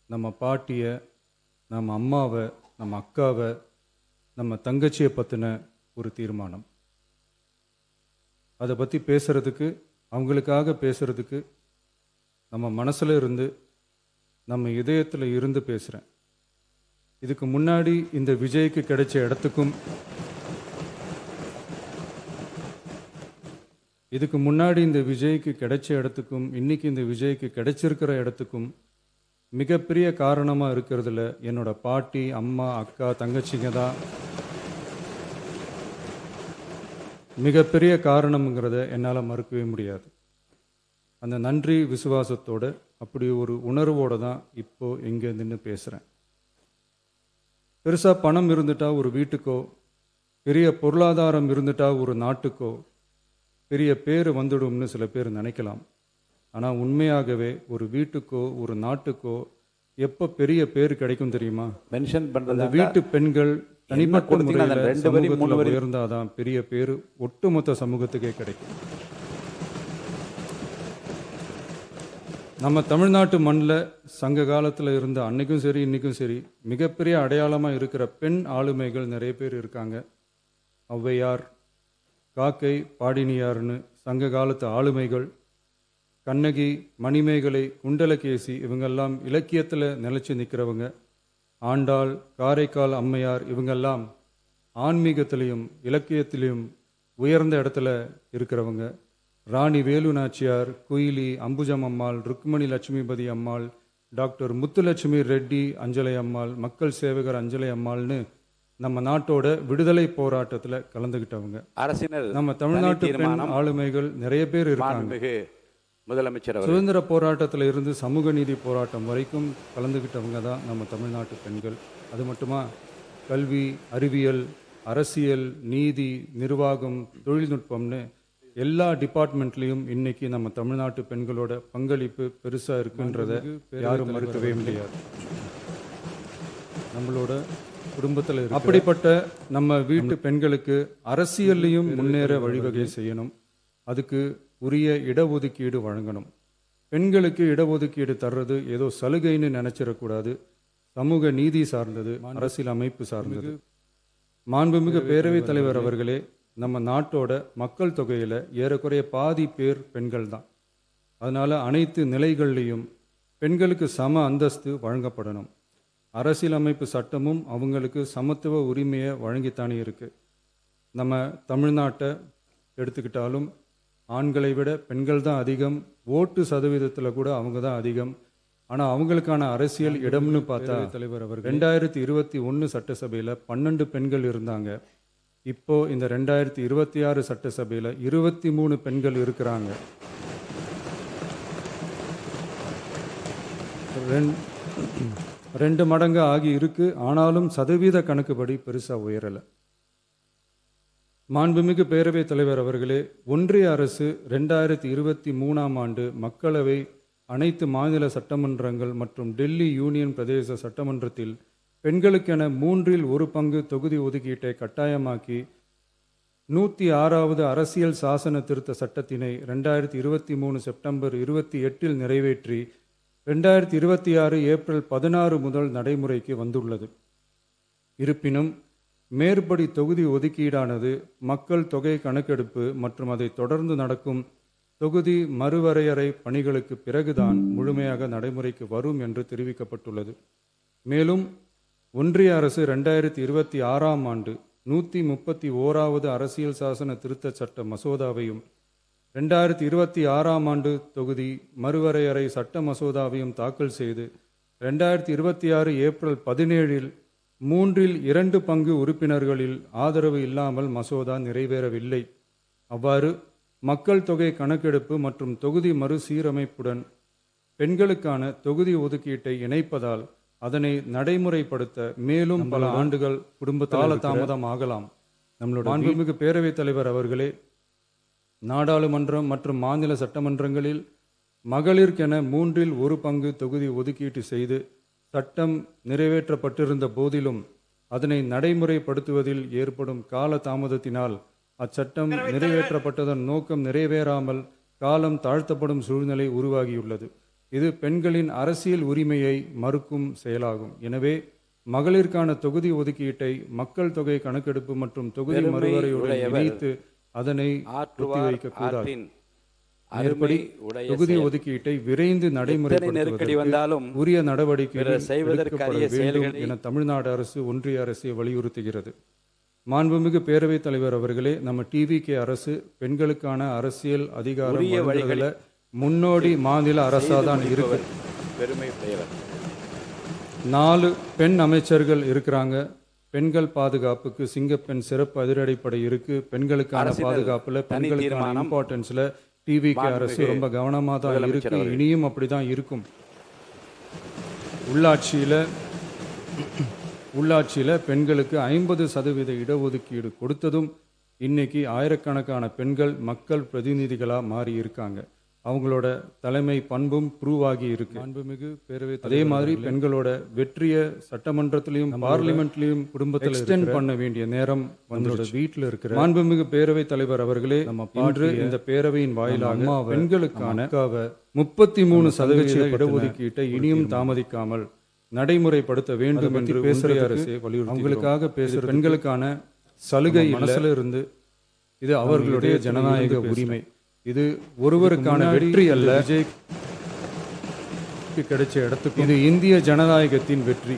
நம்ம பாட்டியை, நம்ம அம்மாவை, நம்ம அக்காவை, நம்ம தங்கச்சியை பற்றின ஒரு தீர்மானம். அதை பற்றி பேசுகிறதுக்கு, அவங்களுக்காக பேசுகிறதுக்கு நம்ம மனசில் இருந்து, நம்ம இதயத்தில் இருந்து பேசுகிறேன். இதுக்கு முன்னாடி இந்த விஜய்க்கு கிடைச்ச இடத்துக்கும் இன்னைக்கு இந்த விஜய்க்கு கிடைச்சிருக்கிற இடத்துக்கும் மிகப்பெரிய காரணமாக இருக்கிறதுல என்னோட பாட்டி, அம்மா, அக்கா, தங்கச்சிங்க தான் மிகப்பெரிய காரணம்ங்கிறத என்னால் மறுக்கவே முடியாது. அந்த நன்றி விசுவாசத்தோட, அப்படி ஒரு உணர்வோடு தான் இப்போது இங்கே நின்று பேசுகிறேன். பெருசாக பணம் இருந்துட்டா ஒரு வீட்டுக்கோ, பெரிய பொருளாதாரம் இருந்துட்டா ஒரு நாட்டுக்கோ பெரிய பேர் வந்துடும்னு சில பேர் நினைக்கலாம். ஆனால் உண்மையாகவே ஒரு வீட்டுக்கோ ஒரு நாட்டுக்கோ எப்போ பெரிய பேர் கிடைக்கும் தெரியுமா? மென்ஷன் பண்ணுறது வீட்டு பெண்கள் தனிப்பட்ட முறையில் உயர்ந்தாதான் பெரிய பேர் ஒட்டுமொத்த சமூகத்துக்கே கிடைக்கும். நம்ம தமிழ்நாட்டு மண்ணில் சங்க காலத்தில் இருந்த அன்னைக்கும் சரி இன்றைக்கும் சரி மிகப்பெரிய அடையாளமாக இருக்கிற பெண் ஆளுமைகள் நிறைய பேர் இருக்காங்க. ஔவையார், காக்கை, பாடினியார்னு சங்க காலத்து ஆளுமைகள், கண்ணகி, மணிமேகலை, குண்டலகேசி, இவங்கெல்லாம் இலக்கியத்தில் நிலைச்சி நிற்கிறவங்க. ஆண்டாள், காரைக்கால் அம்மையார், இவங்கெல்லாம் ஆன்மீகத்திலையும் இலக்கியத்திலையும் உயர்ந்த இடத்துல இருக்கிறவங்க. ராணி வேலு நாச்சியார், குயிலி, அம்புஜம் அம்மாள், ருக்மணி லட்சுமிபதி அம்மாள், டாக்டர் முத்துலட்சுமி ரெட்டி அஞ்சலை அம்மாள், மக்கள் சேவகர் அஞ்சலை அம்மாள்னு நம்ம நாட்டோட விடுதலை போராட்டத்தில் கலந்துக்கிட்டவங்க. அரசினர் நம்ம தமிழ்நாட்டு பெண் ஆளுமைகள் நிறைய பேர் இருக்காங்க. முதலமைச்சர் சுதந்திர போராட்டத்தில் இருந்து சமூக நீதி போராட்டம் வரைக்கும் கலந்துக்கிட்டவங்க தான் நம்ம தமிழ்நாட்டு பெண்கள். அது மட்டுமா, கல்வி, அறிவியல், அரசியல், நீதி, நிர்வாகம், தொழில்நுட்பம்னு எல்லா டிபார்ட்மெண்ட்லேயும் இன்னைக்கு நம்ம தமிழ்நாட்டு பெண்களோட பங்களிப்பு பெருசாக இருக்குன்றத யாரும் மறுக்கவே முடியாது. நம்மளோட குடும்பத்தில் அப்படிப்பட்ட நம்ம வீட்டு பெண்களுக்கு அரசியல்லையும் முன்னேற வழிவகை செய்யணும். அதுக்கு உரிய இடஒதுக்கீடு வழங்கணும். பெண்களுக்கு இடஒதுக்கீடு தர்றது ஏதோ சலுகைன்னு நினைச்சிடக்கூடாது. சமூக நீதி சார்ந்தது, அரசியல் அமைப்பு சார்ந்தது. மாண்புமிகு பேரவைத் தலைவர் அவர்களே, நம்ம நாட்டோட மக்கள் தொகையில் ஏறக்குறைய பாதி பேர் பெண்கள் தான். அதனால் அனைத்து நிலைகள்லையும் பெண்களுக்கு சம அந்தஸ்து வழங்கப்படணும். அரசியலமைப்பு சட்டமும் அவங்களுக்கு சமத்துவ உரிமையை வழங்கித்தானே இருக்குது. நம்ம தமிழ்நாட்டை எடுத்துக்கிட்டாலும் ஆண்களை விட பெண்கள் தான் அதிகம். ஓட்டு சதவீதத்தில் கூட அவங்க தான் அதிகம். ஆனால் அவங்களுக்கான அரசியல் இடம்னு பார்த்தா தலைவர் அவர் 2021 சட்டசபையில் 12 பெண்கள் இருந்தாங்க. இப்போ இந்த 2026 சட்டசபையில் 23 பெண்கள் இருக்கிறாங்க. ரெண்டு மடங்கு ஆகி இருக்கு. ஆனாலும் சதவீத கணக்குப்படி பெருசாக உயரலை. மாண்புமிகு பேரவைத் தலைவர் அவர்களே, ஒன்றிய அரசு 2023ஆம் ஆண்டு மக்களவை, அனைத்து மாநில சட்டமன்றங்கள் மற்றும் டெல்லி யூனியன் பிரதேச சட்டமன்றத்தில் பெண்களுக்கென 1/3 தொகுதி ஒதுக்கீட்டை கட்டாயமாக்கி 106வது அரசியல் சாசன திருத்த சட்டத்தினை 2023 செப்டம்பர் 28 நிறைவேற்றி 2026 ஏப்ரல் 16 முதல் நடைமுறைக்கு வந்துள்ளது. இருப்பினும் மேற்படி தொகுதி ஒதுக்கீடானது மக்கள் தொகை கணக்கெடுப்பு மற்றும் அதை தொடர்ந்து நடக்கும் தொகுதி மறுவரையறை பணிகளுக்கு பிறகுதான் முழுமையாக நடைமுறைக்கு வரும் என்று தெரிவிக்கப்பட்டுள்ளது. மேலும் ஒன்றிய அரசு 2026ஆம் ஆண்டு 131வது அரசியல் சாசன திருத்த சட்ட மசோதாவையும் 2026ஆம் ஆண்டு தொகுதி மறுவரையறை சட்ட மசோதாவையும் தாக்கல் செய்து 2026 ஏப்ரல் 17 2/3 உறுப்பினர்களில் ஆதரவு இல்லாமல் மசோதா நிறைவேறவில்லை. அவ்வாறு மக்கள் தொகை கணக்கெடுப்பு மற்றும் தொகுதி மறுசீரமைப்புடன் பெண்களுக்கான தொகுதி ஒதுக்கீட்டை இணைப்பதால் அதனை நடைமுறைப்படுத்த மேலும் பல ஆண்டுகள் குடும்ப தாமதம் ஆகலாம். நம்மளோட மாண்புமிகு பேரவைத் தலைவர் அவர்களே, நாடாளுமன்றம் மற்றும் மாநில சட்டமன்றங்களில் மகளிருக்கென 1/3 தொகுதி ஒதுக்கீட்டு செய்து சட்டம் நிறைவேற்றப்பட்டிருந்த போதிலும் அதனை நடைமுறைப்படுத்துவதில் ஏற்படும் கால தாமதத்தினால் அச்சட்டம் நிறைவேற்றப்பட்டதன் நோக்கம் நிறைவேறாமல் காலம் தாழ்த்தப்படும் சூழ்நிலை உருவாகியுள்ளது. இது பெண்களின் அரசியல் உரிமையை மறுக்கும் செயலாகும். எனவே மகளிருக்கான தொகுதி ஒதுக்கீட்டை மக்கள் தொகை கணக்கெடுப்பு மற்றும் தொகுதி பெருமை மறுவரையுடன் உடையவர் இணைத்து அதனை ஆற்றுவார் ஒத்திவைக்கக்கூடாது. ஆற்றின் மேற்படி அருமை உடைய தொகுதி செயல். ஒதுக்கீட்டை விரைந்து எத்தனை நெருக்கடி நடைமுறைப்படுத்துவதற்கு வந்தாலும் உரிய நடவடிக்கைகள் பிறர் செய்வதற்கு எடுக்கப்பட அரிய வேண்டும் செயல்களை என தமிழ்நாடு அரசு ஒன்றிய அரசை வலியுறுத்துகிறது. மாண்புமிகு பேரவைத் தலைவர் அவர்களே, நம்ம டிவிகே அரசு பெண்களுக்கான அரசியல் அதிகாரம் உரிய வழங்குறதுல வழிகளில் முன்னோடி மாநில அரசாதான் இருக்கு. பெருமை உடையவர். 4 பெண் அமைச்சர்கள் இருக்கிறாங்க. பெண்கள் பாதுகாப்புக்கு சிங்கப்பெண் சிறப்பு அதிரடிப்படை இருக்கு. பெண்களுக்கான அரசினர் பாதுகாப்புல தனி பெண்களுக்கான தீர்மானம் இம்பார்ட்டன்ஸ்ல டிவிகே அரசு மாண்புமிகு ரொம்ப கவனமா தான் முதலமைச்சர் இருக்கு. அவர்கள். இனியும் அப்படிதான் இருக்கும். உள்ளாட்சியில பெண்களுக்கு 50% இடஒதுக்கீடு கொடுத்ததும் இன்னைக்கு ஆயிரக்கணக்கான பெண்கள் மக்கள் பிரதிநிதிகளா மாறி இருக்காங்க. அவங்களோட தலைமை பண்பும் ப்ரூவ் ஆகி இருக்கு. மாண்புமிகு பேரவை அதே மாதிரி பெண்களோட வெற்றிய சட்டமன்றத்திலையும் பார்லிமெண்ட்லயும் குடும்பத்தில் எக்ஸ்டெண்ட் பண்ண வேண்டிய நேரம் நம்மளோட வீட்டில் இருக்கிற மாண்புமிகு பேரவை தலைவர் அவர்களே, நம்ம இன்று இந்த பேரவையின் வாயிலாக பெண்களுக்கான 33% இடஒதுக்கீட்டை இனியும் தாமதிக்காமல் நடைமுறைப்படுத்த வேண்டும் என்று ஒன்றிய அரசு வலியுறுத்தி அவங்களுக்காக பேசுற பெண்களுக்கான சலுகை மனசுல இருந்து இது அவர்களுடைய ஜனநாயக உரிமை. இது ஒருவருக்கான வெற்றி அல்ல. விஜய்க்கு கிடைச்ச இடத்துக்கு இது இந்திய ஜனநாயகத்தின் வெற்றி.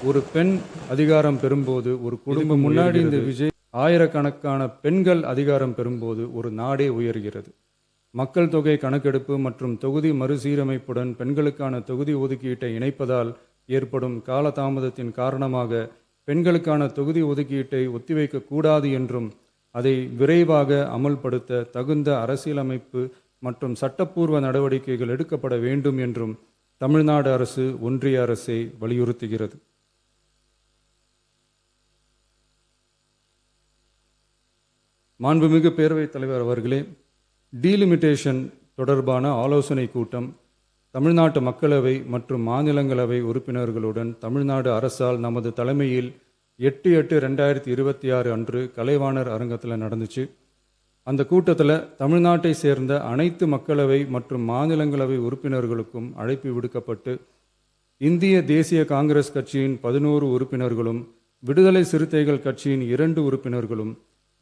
ஒரு பெண் அதிகாரம் பெறும்போது ஒரு குடும்பம் முன்னாடி இந்த விஜய் ஆயிரக்கணக்கான பெண்கள் அதிகாரம் பெறும்போது ஒரு நாடே உயர்கிறது. மக்கள் தொகை கணக்கெடுப்பு மற்றும் தொகுதி மறுசீரமைப்புடன் பெண்களுக்கான தொகுதி ஒதுக்கீட்டை இணைப்பதால் ஏற்படும் காலதாமதத்தின் காரணமாக பெண்களுக்கான தொகுதி ஒதுக்கீட்டை ஒத்திவைக்க கூடாது என்றும் அதை விரைவாக அமல்படுத்த தகுந்த அரசியலமைப்பு மற்றும் சட்டப்பூர்வ நடவடிக்கைகள் எடுக்கப்பட வேண்டும் என்றும் தமிழ்நாடு அரசு ஒன்றிய அரசை வலியுறுத்துகிறது. மாண்புமிகு பேரவைத் தலைவர் அவர்களே, டீலிமிட்டேஷன் தொடர்பான ஆலோசனை கூட்டம் தமிழ்நாட்டு மக்களவை மற்றும் மாநிலங்களவை உறுப்பினர்களுடன் தமிழ்நாடு அரசால் நமது தலைமையில் 8/8/2026 அன்று கலைவாணர் அரங்கத்தில் நடந்துச்சு. அந்த கூட்டத்தில் தமிழ்நாட்டை சேர்ந்த அனைத்து மக்களவை மற்றும் மாநிலங்களவை உறுப்பினர்களுக்கும் அழைப்பு விடுக்கப்பட்டு இந்திய தேசிய காங்கிரஸ் கட்சியின் 11 உறுப்பினர்களும், விடுதலை சிறுத்தைகள் கட்சியின் 2 உறுப்பினர்களும்,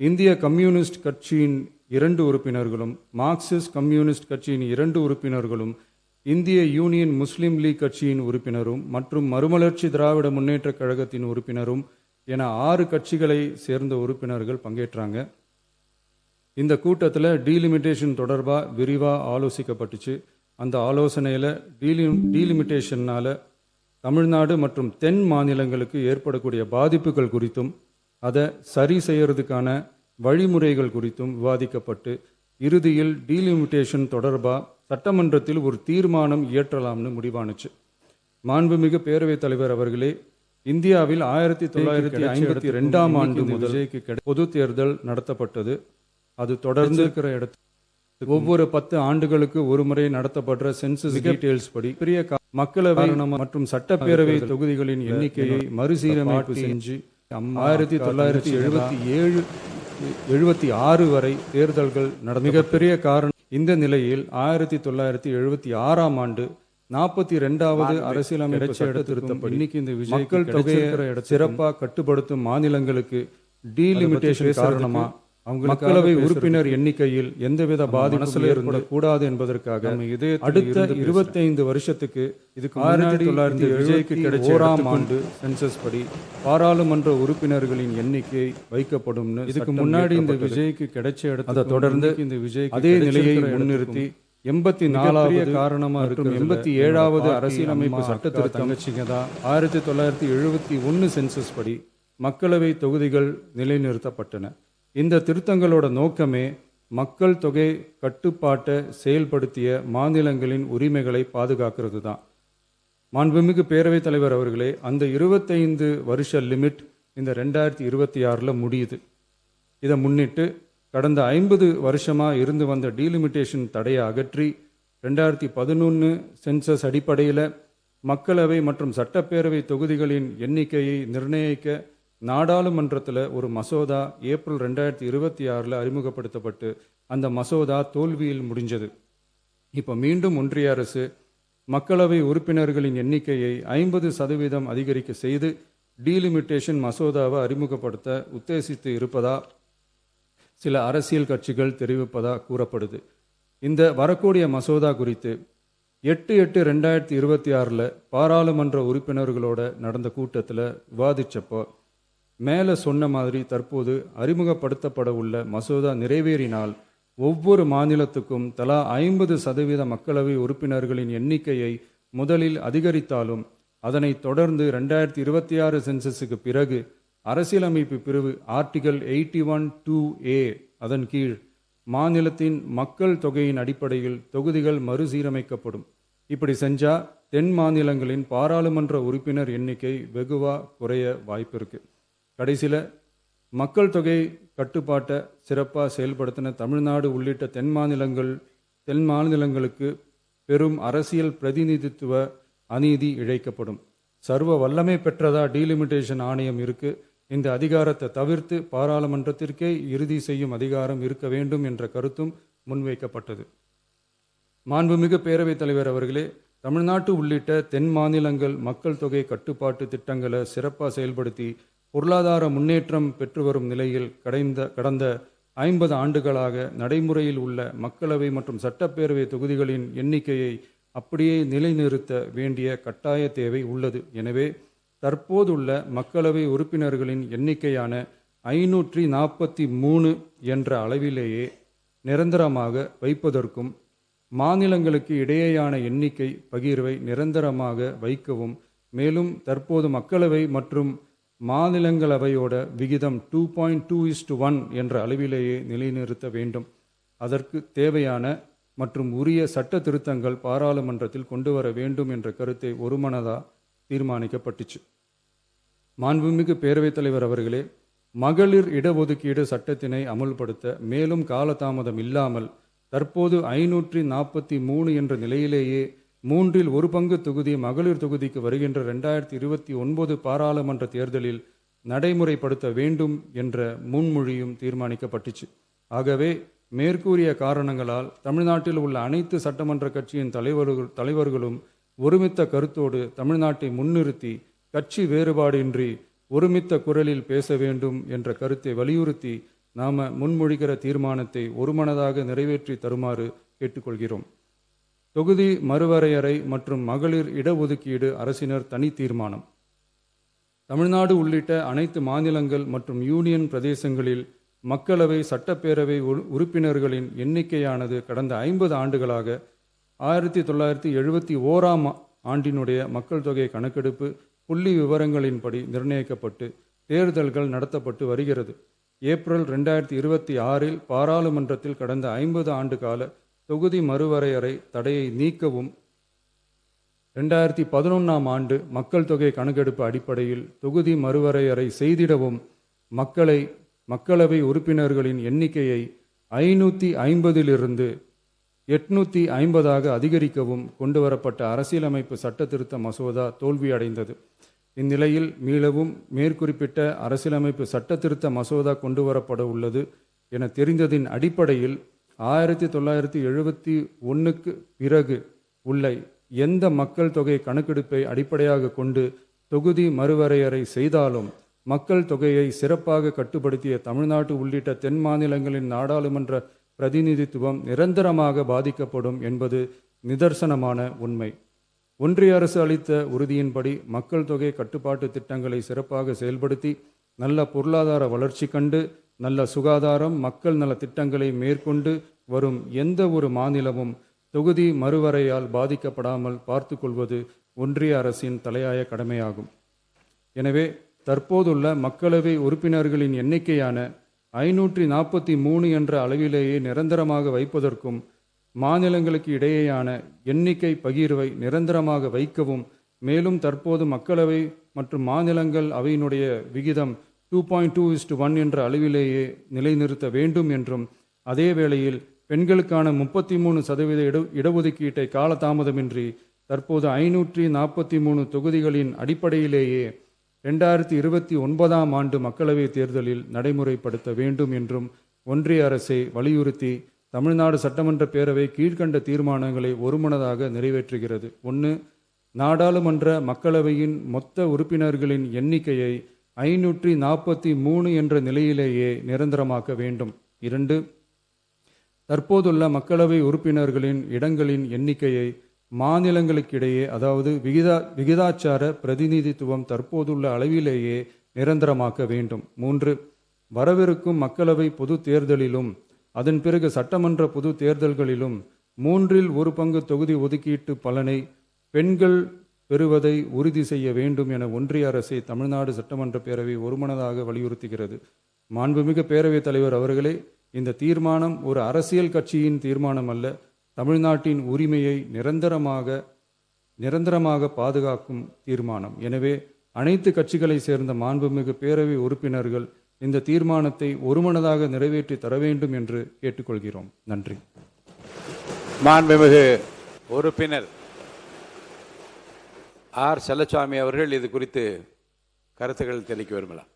இந்திய கம்யூனிஸ்ட் கட்சியின் 2 உறுப்பினர்களும், மார்க்சிஸ்ட் கம்யூனிஸ்ட் கட்சியின் 2 உறுப்பினர்களும், இந்திய யூனியன் முஸ்லீம் லீக் கட்சியின் உறுப்பினரும் மற்றும் மறுமலர்ச்சி திராவிட முன்னேற்றக் கழகத்தின் உறுப்பினரும் என 6 கட்சிகளை சேர்ந்த உறுப்பினர்கள் பங்கேற்றாங்க. இந்த கூட்டத்தில் டீலிமிட்டேஷன் தொடர்பாக விரிவாக ஆலோசிக்கப்பட்டுச்சு. அந்த ஆலோசனையில் டீலிமிட்டேஷன்னால தமிழ்நாடு மற்றும் தென் மாநிலங்களுக்கு ஏற்படக்கூடிய பாதிப்புகள் குறித்தும் அதை சரி செய்யறதுக்கான வழிமுறைகள் குறித்தும் விவாதிக்கப்பட்டு இறுதியில் டீலிமிட்டேஷன் தொடர்பாக சட்டமன்றத்தில் ஒரு தீர்மானம் இயற்றலாம்னு முடிவானுச்சு. மாண்புமிகு பேரவைத் தலைவர் அவர்களே, இந்தியாவில் 1952ஆம் ஆண்டு முதல் பொது தேர்தல் நடத்தப்பட்டது. அது தொடர்ந்து இருக்கிற இடத்துல ஒவ்வொரு 10 ஆண்டுகளுக்கு ஒரு முறை நடத்தப்படுற சென்சஸ் டீடைல்ஸ் படி பெரிய மக்களவை மற்றும் சட்டப்பேரவை தொகுதிகளின் எண்ணிக்கையை மறுசீரமைப்பு செஞ்சு 1976 வரை தேர்தல்கள் நடந்த மிகப்பெரிய காரணம். இந்த நிலையில் 1976ஆம் ஆண்டு 42வது அரசியலமைப்பு சட்ட திருத்தப்படி இன்னைக்கு இந்த மக்கள் தொகையை சிறப்பாக கட்டுப்படுத்தும் மாநிலங்களுக்கு டீலிமிட்டேஷன் காரணமா மக்களவை உறுப்பினர் எண்ணிக்கையில் எந்தவித பாதிப்பும் ஏற்படக்கூடாது என்பதற்காக அடுத்த 25 வருஷத்துக்கு இதுக்கு 1971ஆம் ஆண்டு சென்சஸ் படி பாராளுமன்ற உறுப்பினர்களின் எண்ணிக்கை வைக்கப்படும். இதுக்கு முன்னாடி இந்த விஜய்க்கு கிடைச்ச இடத்தை அதை தொடர்ந்து இந்த விஜய் அதே நிலையை முன்னிறுத்தி 84வது காரணமா இருக்கும் 87வது அரசியலமைப்பு சட்ட திருத்தம் 1971 சென்சஸ் படி மக்களவை தொகுதிகள் நிலைநிறுத்தப்பட்டன. இந்த திருத்தங்களோட நோக்கமே மக்கள் தொகை கட்டுப்பாட்டை செயல்படுத்திய மாநிலங்களின் உரிமைகளை பாதுகாக்கிறது தான். மாண்புமிகு பேரவைத் தலைவர் அவர்களே, அந்த 25 வருஷ லிமிட் இந்த 2026 முடியுது. இதை முன்னிட்டு கடந்த 50 வருஷமா இருந்து வந்த டீலிமிட்டேஷன் தடையை அகற்றி 2011 சென்சஸ் அடிப்படையில் மக்களவை மற்றும் சட்டப்பேரவை தொகுதிகளின் எண்ணிக்கையை நிர்ணயிக்க நாடாளுமன்றத்தில் ஒரு மசோதா ஏப்ரல் 2026 அறிமுகப்படுத்தப்பட்டு அந்த மசோதா தோல்வியில் முடிஞ்சது. இப்போ மீண்டும் ஒன்றிய அரசு மக்களவை உறுப்பினர்களின் எண்ணிக்கையை 50% அதிகரிக்க செய்து டீலிமிட்டேஷன் மசோதாவை அறிமுகப்படுத்த உத்தேசித்து இருப்பதா சில அரசியல் கட்சிகள் தெரிவிப்பதா கூறப்படுது. இந்த வரக்கூடிய மசோதா குறித்து 8/8/2026 பாராளுமன்ற உறுப்பினர்களோட நடந்த கூட்டத்தில் விவாதிச்சப்போ மேலே சொன்ன மாதிரி தற்போது அறிமுகப்படுத்தப்பட உள்ள மசோதா நிறைவேறினால் ஒவ்வொரு மாநிலத்துக்கும் தலா 50% மக்களவை உறுப்பினர்களின் எண்ணிக்கையை முதலில் அதிகரித்தாலும் அதனைத் தொடர்ந்து 2026 சென்சஸுக்கு பிறகு அரசியலமைப்பு பிரிவு ஆர்டிகல் 81(2)A அதன் கீழ் மாநிலத்தின் மக்கள் தொகையின் அடிப்படையில் தொகுதிகள் மறுசீரமைக்கப்படும். இப்படி செஞ்சா தென் மாநிலங்களின் பாராளுமன்ற உறுப்பினர் எண்ணிக்கை வெகுவா குறைய வாய்ப்பு இருக்கு. கடைசியில் மக்கள் தொகை கட்டுப்பாட்டை சிறப்பாக செயல்படுத்தின தமிழ்நாடு உள்ளிட்ட தென் மாநிலங்களுக்கு பெரும் அரசியல் பிரதிநிதித்துவ அநீதி இழைக்கப்படும். சர்வ வல்லமை பெற்றதா டீலிமிட்டேஷன் ஆணையம் இருக்கு. இந்த அதிகாரத்தை தவிர்த்து பாராளுமன்றத்திற்கே இறுதி செய்யும் அதிகாரம் இருக்க வேண்டும் என்ற கருத்தும் முன்வைக்கப்பட்டது. மாண்புமிகு பேரவைத் தலைவர் அவர்களே, தமிழ்நாட்டு உள்ளிட்ட தென் மாநிலங்கள் மக்கள் தொகை கட்டுப்பாட்டு திட்டங்களை சிறப்பாக செயல்படுத்தி பொருளாதார முன்னேற்றம் பெற்று வரும் நிலையில் கடந்த 50 ஆண்டுகளாக நடைமுறையில் உள்ள மக்களவை மற்றும் சட்டப்பேரவை தொகுதிகளின் எண்ணிக்கையை அப்படியே நிலைநிறுத்த வேண்டிய கட்டாய தேவை உள்ளது. எனவே தற்போதுள்ள மக்களவை உறுப்பினர்களின் எண்ணிக்கையான 543 என்ற அளவிலேயே நிரந்தரமாக வைப்பதற்கும் மாநிலங்களுக்கு இடையேயான எண்ணிக்கை பகிர்வை நிரந்தரமாக வைக்கவும், மேலும் தற்போது மக்களவை மற்றும் மாநிலங்களவையோட விகிதம் 2.2:1 என்ற அளவிலேயே நிலைநிறுத்த வேண்டும். அதற்கு தேவையான மற்றும் உரிய சட்ட திருத்தங்கள் பாராளுமன்றத்தில் கொண்டு வர வேண்டும் என்ற கருத்தை ஒருமனதாக தீர்மானிக்கப்பட்டுச்சு. மாண்புமிகு பேரவைத் தலைவர் அவர்களே, மகளிர் இடஒதுக்கீடு சட்டத்தினை அமுல்படுத்த மேலும் காலதாமதம் இல்லாமல் தற்போது 543 என்ற நிலையிலேயே 1/3 தொகுதி மகளிர் தொகுதிக்கு வருகின்ற 2029 பாராளுமன்ற தேர்தலில் நடைமுறைப்படுத்த வேண்டும் என்ற முன்மொழியும் தீர்மானிக்கப்பட்டுச்சு. ஆகவே மேற்கூறிய காரணங்களால் தமிழ்நாட்டில் உள்ள அனைத்து சட்டமன்ற கட்சியின் தலைவர்களும் ஒருமித்த கருத்தோடு தமிழ்நாட்டை முன்னிறுத்தி கட்சி வேறுபாடின்றி ஒருமித்த குரலில் பேச வேண்டும் என்ற கருத்தை வலியுறுத்தி நாம முன்மொழிகிற தீர்மானத்தை ஒருமனதாக நிறைவேற்றி தருமாறு கேட்டுக்கொள்கிறோம். தொகுதி மறுவரையறை மற்றும் மகளிர் இடஒதுக்கீடு அரசினர் தனி தீர்மானம். தமிழ்நாடு உள்ளிட்ட அனைத்து மாநிலங்கள் மற்றும் யூனியன் பிரதேசங்களில் மக்களவை சட்டப்பேரவை உறுப்பினர்களின் எண்ணிக்கையானது கடந்த 50 ஆண்டுகளாக 1971 ஆண்டினுடைய மக்கள் தொகை கணக்கெடுப்பு புள்ளி விவரங்களின்படி நிர்ணயிக்கப்பட்டு தேர்தல்கள் நடத்தப்பட்டு வருகிறது. ஏப்ரல் 2026 பாராளுமன்றத்தில் கடந்த 50 ஆண்டு கால தொகுதி மறுவரையறை தடையை நீக்கவும் 2011 ஆண்டு மக்கள் தொகை கணக்கெடுப்பு அடிப்படையில் தொகுதி மறுவரையறை செய்திடவும் மக்களவை உறுப்பினர்களின் எண்ணிக்கையை 550 850 அதிகரிக்கவும் கொண்டுவரப்பட்ட அரசியலமைப்பு சட்ட திருத்த மசோதா தோல்வியடைந்தது. இந்நிலையில் மீளவும் மேற்குறிப்பிட்ட அரசியலமைப்பு சட்ட திருத்த மசோதா கொண்டுவரப்பட உள்ளது என தெரிந்ததின் அடிப்படையில் 1971 பிறகு உள்ள எந்த மக்கள் தொகை கணக்கெடுப்பை அடிப்படையாக கொண்டு தொகுதி மறுவரையறை செய்தாலும் மக்கள் தொகையை சிறப்பாக கட்டுப்படுத்திய தமிழ்நாடு உள்ளிட்ட தென் மாநிலங்களின் நாடாளுமன்ற பிரதிநிதித்துவம் நிரந்தரமாக பாதிக்கப்படும் என்பது நிதர்சனமான உண்மை. ஒன்றிய அரசு அளித்த உறுதியின்படி மக்கள் தொகை கட்டுப்பாட்டு திட்டங்களை சிறப்பாக செயல்படுத்தி நல்ல பொருளாதார வளர்ச்சி கண்டு நல்ல சுகாதாரம் மக்கள் நல திட்டங்களை மேற்கொண்டு வரும் எந்த ஒரு மாநிலமும் தொகுதி மறுவரையால் பாதிக்கப்படாமல் பார்த்து கொள்வது ஒன்றிய அரசின் தலையாய கடமையாகும். எனவே தற்போதுள்ள மக்களவை உறுப்பினர்களின் எண்ணிக்கையான 543 என்ற அளவிலேயே நிரந்தரமாக வைப்பதற்கும் மாநிலங்களுக்கு இடையேயான எண்ணிக்கை பகிர்வை நிரந்தரமாக வைக்கவும், மேலும் தற்போது மக்களவை மற்றும் மாநிலங்கள் அவையினுடைய விகிதம் 2.2:1 என்ற அளவிலேயே நிலைநிறுத்த வேண்டும் என்றும், அதே வேளையில் பெண்களுக்கான 33% இடஒதுக்கீட்டை காலதாமதமின்றி தற்போது 543 தொகுதிகளின் அடிப்படையிலேயே 2029 ஆண்டு மக்களவைத் தேர்தலில் நடைமுறைப்படுத்த வேண்டும் என்றும் ஒன்றிய அரசை வலியுறுத்தி தமிழ்நாடு சட்டமன்ற பேரவை கீழ்க்கண்ட தீர்மானங்களை ஒருமனதாக நிறைவேற்றுகிறது. 1. நாடாளுமன்ற மக்களவையின் மொத்த உறுப்பினர்களின் எண்ணிக்கையை 543 என்ற நிலையிலேயே நிரந்தரமாக்க வேண்டும். 2. தற்போதுள்ள மக்களவை உறுப்பினர்களின் இடங்களின் எண்ணிக்கையை மாநிலங்களுக்கிடையே, அதாவது விகிதாச்சார பிரதிநிதித்துவம் தற்போதுள்ள அளவிலேயே நிரந்தரமாக்க வேண்டும். 3. வரவிருக்கும் மக்களவை பொது தேர்தலிலும் அதன் பிறகு சட்டமன்ற பொது தேர்தல்களிலும் 1/3 தொகுதி ஒதுக்கீட்டு பலனை பெண்கள் பெறுவதை உறுதி செய்ய வேண்டும் என ஒன்றிய அரசை தமிழ்நாடு சட்டமன்ற பேரவை ஒருமனதாக வலியுறுத்துகிறது. மாண்புமிகு பேரவைத் தலைவர் அவர்களே, இந்த தீர்மானம் ஒரு அரசியல் கட்சியின் தீர்மானம் அல்ல, தமிழ்நாட்டின் உரிமையை நிரந்தரமாக பாதுகாக்கும் தீர்மானம். எனவே அனைத்து கட்சிகளை சேர்ந்த மாண்புமிகு பேரவை உறுப்பினர்கள் இந்த தீர்மானத்தை ஒருமனதாக நிறைவேற்றி தர வேண்டும் என்று கேட்டுக்கொள்கிறோம். நன்றி. மாண்புமிகு உறுப்பினர் ஆர். செல்லசாமி அவர்கள் இது குறித்து கருத்துக்கள் தெரிவிக்க விரும்பலாம்.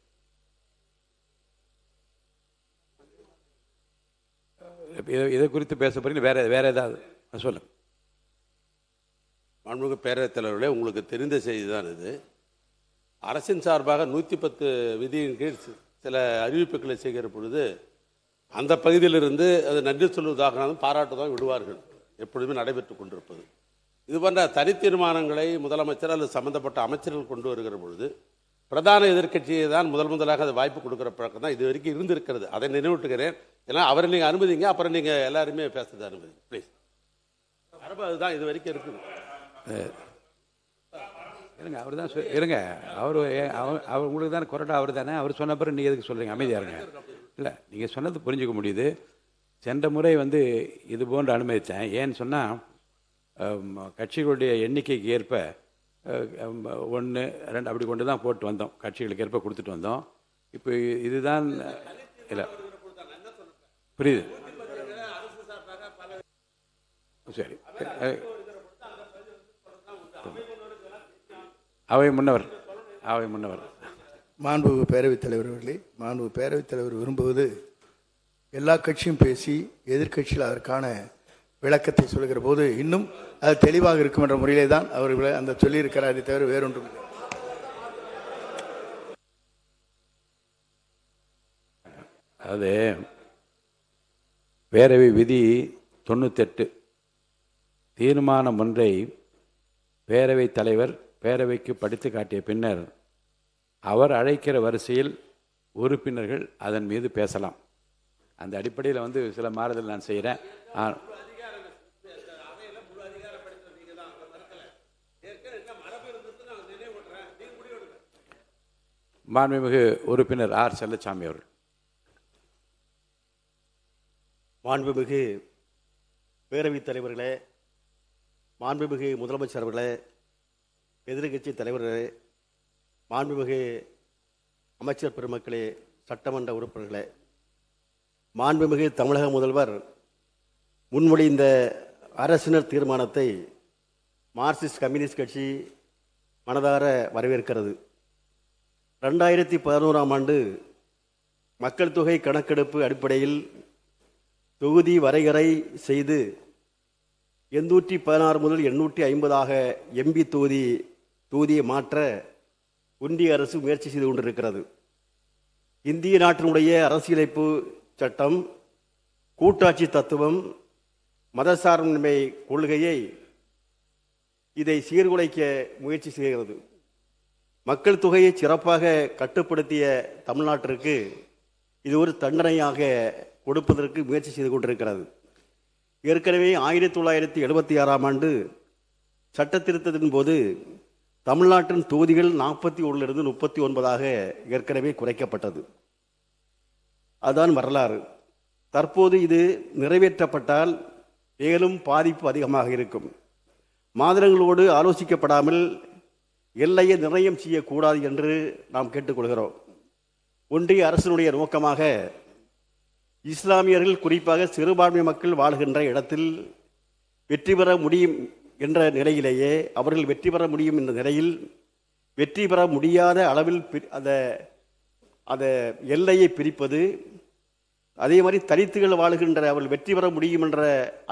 இதை குறித்து பேச போறீங்க, வேற ஏதாவது சொல்லுங்க. மாண்புமிகு பேரவைத் தலைவர்களே, உங்களுக்கு தெரிந்த செய்தி தான் இது. அரசின் சார்பாக 110 விதியின் கீழ் சில அறிவிப்புகளை செய்கிற பொழுது அந்த பகுதியிலிருந்து அது நன்றி சொல்வதாக பாராட்டுதான் விடுவார்கள், எப்பொழுதுமே நடைபெற்று கொண்டிருப்பது. இது போன்ற தனி தீர்மானங்களை முதலமைச்சர் அல்லது சம்பந்தப்பட்ட அமைச்சர்கள் கொண்டு வருகிற பொழுது பிரதான எதிர்க்கட்சியை தான் முதலாக அது வாய்ப்பு கொடுக்குற பழக்கம் தான் இது வரைக்கும் இருந்திருக்கிறது. அதை நினைவூட்டுகிறேன். ஏன்னா அவரை நீங்கள் அனுமதிங்க, அப்புறம் நீங்கள் எல்லாருமே பேசுறது அனுமதி ப்ளீஸ். மரபு அதுதான் இது வரைக்கும் இருக்குது. இருங்க, அவர் தான் இருங்க, அவர் உங்களுக்கு தானே கொறடா, அவர் தானே, அவர் சொன்ன பிறகு நீங்கள் எதுக்கு சொல்கிறீங்க? அமைதியாக இருங்க. இல்லை, நீங்கள் சொன்னது புரிஞ்சுக்க முடியுது. சென்ற முறை இது போன்று அனுமதித்தேன். ஏன்னு சொன்னால் கட்சிகளுடைய எண்ணிக்கைக்கு ஏற்ப 1, 2 அப்படி கொண்டு தான் போட்டு வந்தோம், கட்சிகளுக்கு ஏற்ப கொடுத்துட்டு வந்தோம். இப்போ இதுதான் இல்லை, புரியுது, சரி. அவை முன்னவர் மாண்புமிகு பேரவைத் தலைவர் அவர்களே, மாண்புமிகு பேரவைத் தலைவர் விரும்புவது எல்லா கட்சியும் பேசி எதிர்க்கட்சியில் அதற்கான விளக்கத்தை சொல்கிற போது இன்னும் அது தெளிவாக இருக்கும் என்ற முறையிலே தான் அவர் அந்த சொல்லியிருக்கிறார். அதை தவிர வேறொன்றும் இல்லை. அது பேரவை விதி 98 தீர்மானம் ஒன்றை பேரவைத் தலைவர் பேரவைக்கு படித்து காட்டிய பின்னர் அவர் அழைக்கிற வரிசையில் உறுப்பினர்கள் அதன் மீது பேசலாம். அந்த அடிப்படையில் சில மாறுதல் நான் செய்கிறேன். மாண்புமிகு உறுப்பினர் ஆர். செல்லசாமி அவர்கள். மாண்புமிகு பேரவைத் தலைவர்களே, மாண்புமிகு முதலமைச்சர் அவர்களே, எதிர்க்கட்சி தலைவர்களே, மாண்புமிகு அமைச்சர் பெருமக்களே, சட்டமன்ற உறுப்பினர்களே, மாண்புமிகு தமிழக முதல்வர் முன்மொழிந்த அரசினர் தீர்மானத்தை மார்க்சிஸ்ட் கம்யூனிஸ்ட் கட்சி மனதார வரவேற்கிறது. 2011ஆம் ஆண்டு மக்கள் தொகை கணக்கெடுப்பு அடிப்படையில் தொகுதி வரையறை செய்து 816 முதல் 850ஆக எம்பி தொகுதியை மாற்ற ஒன்றிய அரசு முயற்சி செய்து கொண்டிருக்கிறது. இந்திய நாட்டினுடைய அரசியலமைப்பு சட்டம், கூட்டாட்சி தத்துவம், மதசார்பின்மை கொள்கையை இதை சீர்குலைக்க முயற்சி செய்கிறது. மக்கள் தொகையை சிறப்பாக கட்டுப்படுத்திய தமிழ்நாட்டிற்கு இது ஒரு தண்டனையாக கொடுப்பதற்கு முயற்சி செய்து கொண்டிருக்கிறது. ஏற்கனவே 1976ஆம் ஆண்டு சட்ட திருத்தத்தின் போது தமிழ்நாட்டின் தொகுதிகள் 41 39ஆக ஏற்கனவே குறைக்கப்பட்டது. அதுதான் வரலாறு. தற்போது இது நிறைவேற்றப்பட்டால் மேலும் பாதிப்பு அதிகமாக இருக்கும். மாநிலங்களோடு ஆலோசிக்கப்படாமல் எல்லையை நிர்ணயம் செய்யக்கூடாது என்று நாம் கேட்டுக்கொள்கிறோம். ஒன்றிய அரசினுடைய நோக்கமாக இஸ்லாமியர்கள், குறிப்பாக சிறுபான்மை மக்கள் வாழ்கின்ற இடத்தில் வெற்றி பெற முடியும் என்ற நிலையிலேயே அவர்கள் வெற்றி பெற முடியும் என்ற நிலையில் வெற்றி பெற முடியாத அளவில் அந்த எல்லையை பிரிப்பது, அதே மாதிரி தலித்துகள் வாழுகின்ற அவர்கள் வெற்றி பெற முடியும் என்ற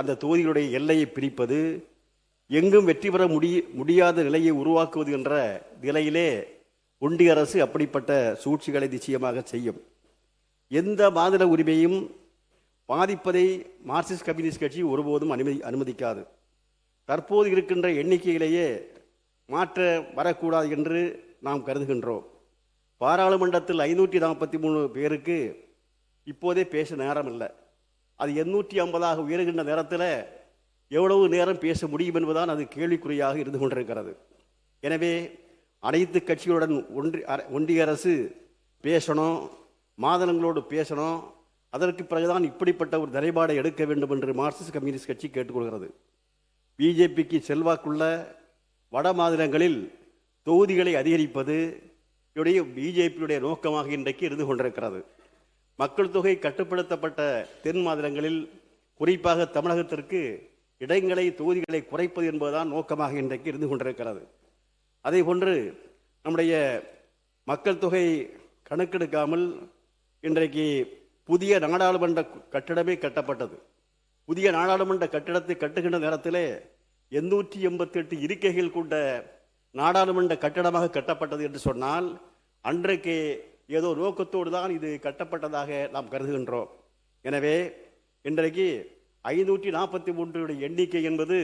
அந்த தொகுதிகளுடைய எல்லையை பிரிப்பது, எங்கும் வெற்றி பெற முடியாத நிலையை உருவாக்குவது என்ற நிலையிலே ஒன்றிய அரசு அப்படிப்பட்ட சூழ்ச்சிகளை நிச்சயமாக செய்யும். எந்த மாநில உரிமையும் பாதிப்பதை மார்க்சிஸ்ட் கம்யூனிஸ்ட் கட்சி ஒருபோதும் அனுமதிக்காது. தற்போது இருக்கின்ற எண்ணிக்கையிலேயே மாற்ற வரக்கூடாது என்று நாம் கருதுகின்றோம். பாராளுமன்றத்தில் 543 பேருக்கு இப்போதே பேச நேரம் இல்லை. அது 850 உயர்கின்ற நேரத்தில் எவ்வளவு நேரம் பேச முடியும் என்பதுதான் அது கேள்விக்குறியாக இருந்து கொண்டிருக்கிறது. எனவே அனைத்து கட்சிகளுடன் ஒன்றிய அரசு பேசணும், மாநிலங்களோடு பேசணும். அதற்கு பிறகுதான் இப்படிப்பட்ட ஒரு நிலைப்பாடை எடுக்க வேண்டும் என்று மார்க்சிஸ்ட் கம்யூனிஸ்ட் கட்சி கேட்டுக்கொள்கிறது. பிஜேபிக்கு செல்வாக்குள்ள வட மாநிலங்களில் தொகுதிகளை அதிகரிப்பது பிஜேபியுடைய நோக்கமாக இன்றைக்கு இருந்து கொண்டிருக்கிறது. மக்கள் தொகை கட்டுப்படுத்தப்பட்ட தென் மாநிலங்களில், குறிப்பாக தமிழகத்திற்கு இடங்களை தொகுதிகளை குறைப்பது என்பதுதான் நோக்கமாக இன்றைக்கு இருந்து கொண்டிருக்கிறது. அதே போன்று நம்முடைய மக்கள் தொகை கணக்கெடுக்காமல் இன்றைக்கு புதிய நாடாளுமன்ற கட்டிடமே கட்டப்பட்டது. புதிய நாடாளுமன்ற கட்டிடத்தை கட்டுகின்ற நேரத்தில் 888 இருக்கைகள் கொண்ட நாடாளுமன்ற கட்டடமாக கட்டப்பட்டது என்று சொன்னால், அன்றைக்கு ஏதோ நோக்கத்தோடு தான் இது கட்டப்பட்டதாக நாம் கருதுகின்றோம். எனவே இன்றைக்கு 543 எண்ணிக்கை என்பது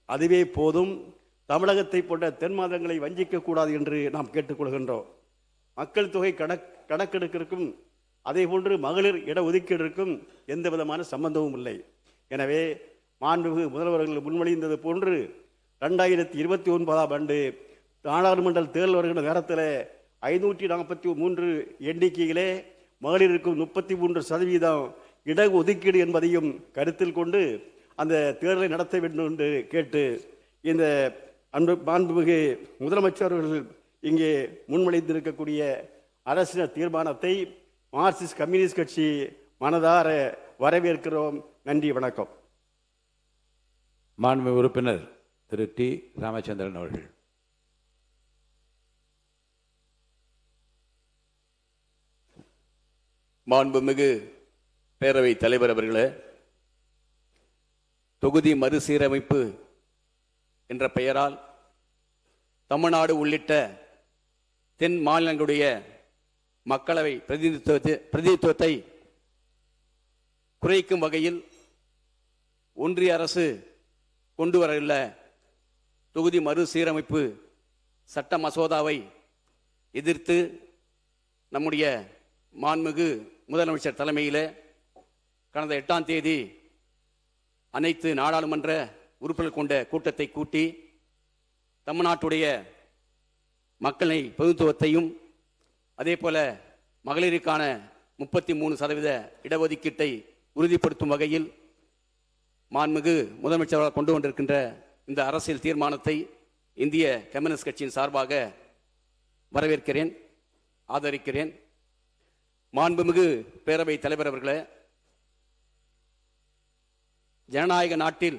அதுவே போதும். தமிழகத்தை போன்ற தென் மாநிலங்களை வஞ்சிக்கக்கூடாது என்று நாம் கேட்டுக்கொள்கின்றோம். மக்கள் தொகை கணக்கெடுப்பிற்கும் அதே போன்று மகளிர் இடஒதுக்கீட்டிற்கும் எந்த விதமான சம்பந்தமும் இல்லை. எனவே மாண்புமிகு முதல்வர்கள் முன்மொழிந்தது போன்று 2029ஆம் ஆண்டு நாடாளுமன்ற தேர்தல் வருகின்ற நேரத்தில் 543 எண்ணிக்கையிலே மகளிருக்கும் 33% இடஒதுக்கீடு என்பதையும் கருத்தில் கொண்டு அந்த தேர்தலை நடத்த வேண்டும் என்று கேட்டு, இந்த மாண்புமிகு முதலமைச்சர் அவர்கள் இங்கே முன்மொழிந்திருக்கக்கூடிய அரசியல் தீர்மானத்தை மார்க்சிஸ்ட் கம்யூனிஸ்ட் கட்சி மனதார வரவேற்கிறோம். நன்றி, வணக்கம். மாண்புமிகு உறுப்பினர் திரு டி. ராமச்சந்திரன் அவர்கள். மாண்புமிகு பேரவைத் தலைவர் அவர்களே, தொகுதி மறுசீரமைப்பு என்ற பெயரால் தமிழ்நாடு உள்ளிட்ட தென் மாநிலங்களுடைய மக்களவை பிரதிநிதித்துவத்தை குறைக்கும் வகையில் ஒன்றிய அரசு கொண்டு வரவுள்ள தொகுதி மறுசீரமைப்பு சட்ட மசோதாவை எதிர்த்து நம்முடைய மாண்புமிகு முதலமைச்சர் தலைமையில் கடந்த 8ஆம் தேதி அனைத்து நாடாளுமன்ற உறுப்பினர்கள் கொண்ட கூட்டத்தை கூட்டி தமிழ்நாட்டுடைய மக்களை பிரதிநிதித்துவத்தையும் அதே போல மகளிருக்கான 33% இடஒதுக்கீட்டை உறுதிப்படுத்தும் வகையில் மாண்புமிகு முதலமைச்சர் கொண்டு வந்திருக்கின்ற இந்த அரசியல் தீர்மானத்தை இந்திய கம்யூனிஸ்ட் கட்சியின் சார்பாக வரவேற்கிறேன், ஆதரிக்கிறேன். மாண்புமிகு பேரவைத் தலைவர் அவர்களே, ஜனநாயக நாட்டில்